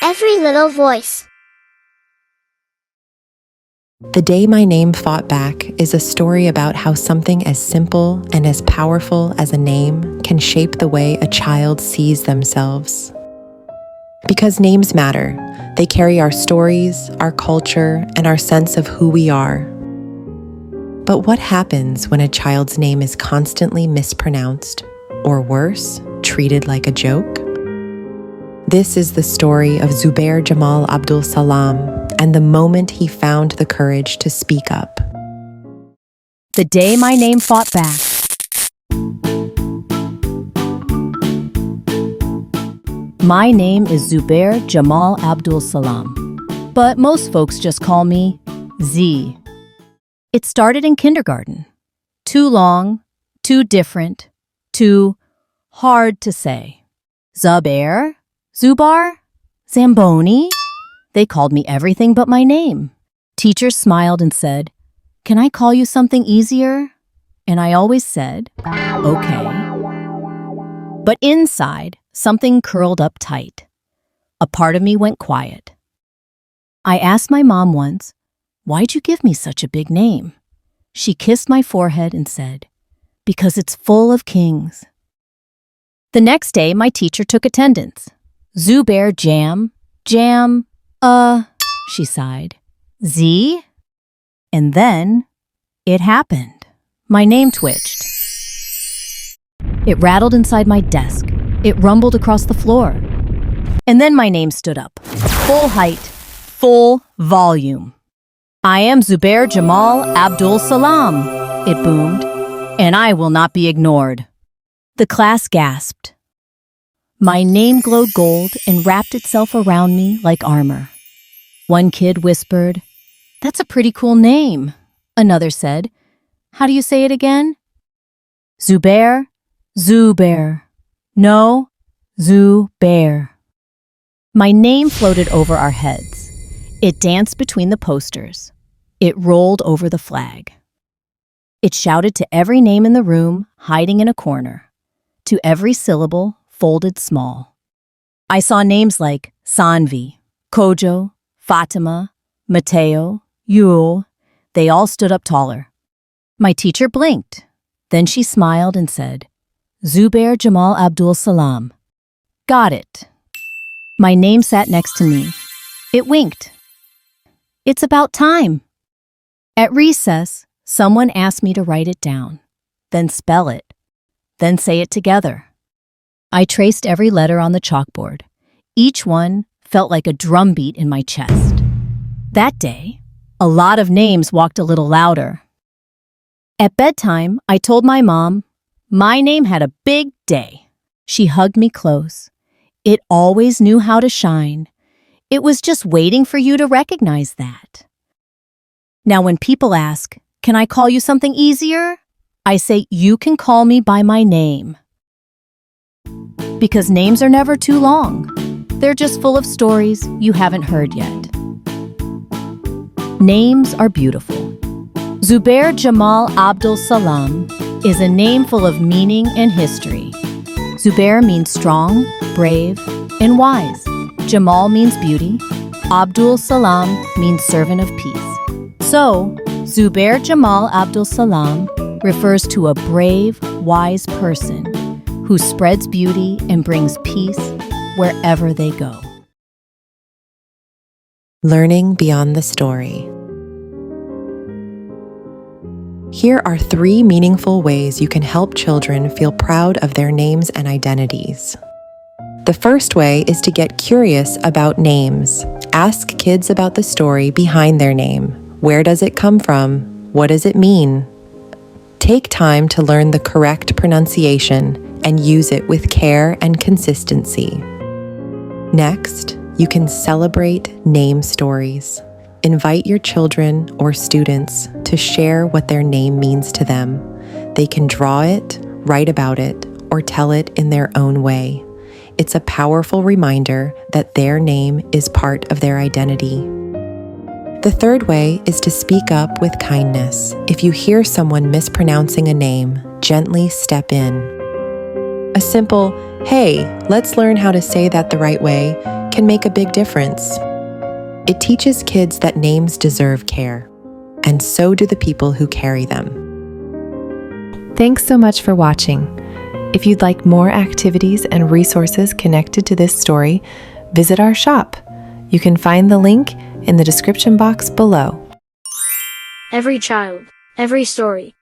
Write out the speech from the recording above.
every little voice. The Day My Name Fought Back is a story about how something as simple and as powerful as a name can shape the way a child sees themselves. Because names matter, they carry our stories, our culture, and our sense of who we are. But what happens when a child's name is constantly mispronounced, or worse, treated like a joke? This is the story of Zubair Jamal Abdul-Salaam and the moment he found the courage to speak up. The Day My Name Fought Back. My name is Zubair Jamal Abdul-Salaam, but most folks just call me Z. It started in kindergarten. Too long, too different, too hard to say. Zubair, Zubar, Zamboni. They called me everything but my name. Teachers smiled and said, "Can I call you something easier?" And I always said, "Okay." But inside, something curled up tight. A part of me went quiet. I asked my mom once, "Why'd you give me such a big name?" She kissed my forehead and said, "Because it's full of kings." The next day, my teacher took attendance. Zubair she sighed. Z? And then it happened. My name twitched. It rattled inside my desk. It rumbled across the floor. And then my name stood up. Full height, full volume. "I am Zubair Jamal Abdul-Salaam," it boomed, "and I will not be ignored." The class gasped. My name glowed gold and wrapped itself around me like armor. One kid whispered, "That's a pretty cool name." Another said, "How do you say it again?" Zubair, Zubair. No, Zubair. My name floated over our heads. It danced between the posters. It rolled over the flag. It shouted to every name in the room, hiding in a corner. To every syllable, folded small. I saw names like Sanvi, Kojo, Fatima, Mateo, Yul. They all stood up taller. My teacher blinked. Then she smiled and said, "Zubair Jamal Abdul-Salaam." Got it. My name sat next to me. It winked. It's about time. At recess, someone asked me to write it down, then spell it, then say it together. I traced every letter on the chalkboard. Each one felt like a drumbeat in my chest. That day, a lot of names walked a little louder. At bedtime, I told my mom, my name had a big day. She hugged me close. It always knew how to shine. It was just waiting for you to recognize that. Now, when people ask, "Can I call you something easier?" I say, "You can call me by my name." Because names are never too long. They're just full of stories you haven't heard yet. Names are beautiful. Zubair Jamal Abdul-Salaam is a name full of meaning and history. Zubair means strong, brave, and wise. Jamal means beauty. Abdul-Salaam means servant of peace. So, Zubair Jamal Abdul-Salaam refers to a brave, wise person who spreads beauty and brings peace wherever they go. Learning beyond the story. Here are 3 meaningful ways you can help children feel proud of their names and identities. The first way is to get curious about names. Ask kids about the story behind their name. Where does it come from? What does it mean? Take time to learn the correct pronunciation and use it with care and consistency. Next, you can celebrate name stories. Invite your children or students to share what their name means to them. They can draw it, write about it, or tell it in their own way. It's a powerful reminder that their name is part of their identity. The third way is to speak up with kindness. If you hear someone mispronouncing a name, gently step in. A simple, "Hey, let's learn how to say that the right way," can make a big difference. It teaches kids that names deserve care, and so do the people who carry them. Thanks so much for watching. If you'd like more activities and resources connected to this story, visit our shop. You can find the link in the description box below. Every child, every story.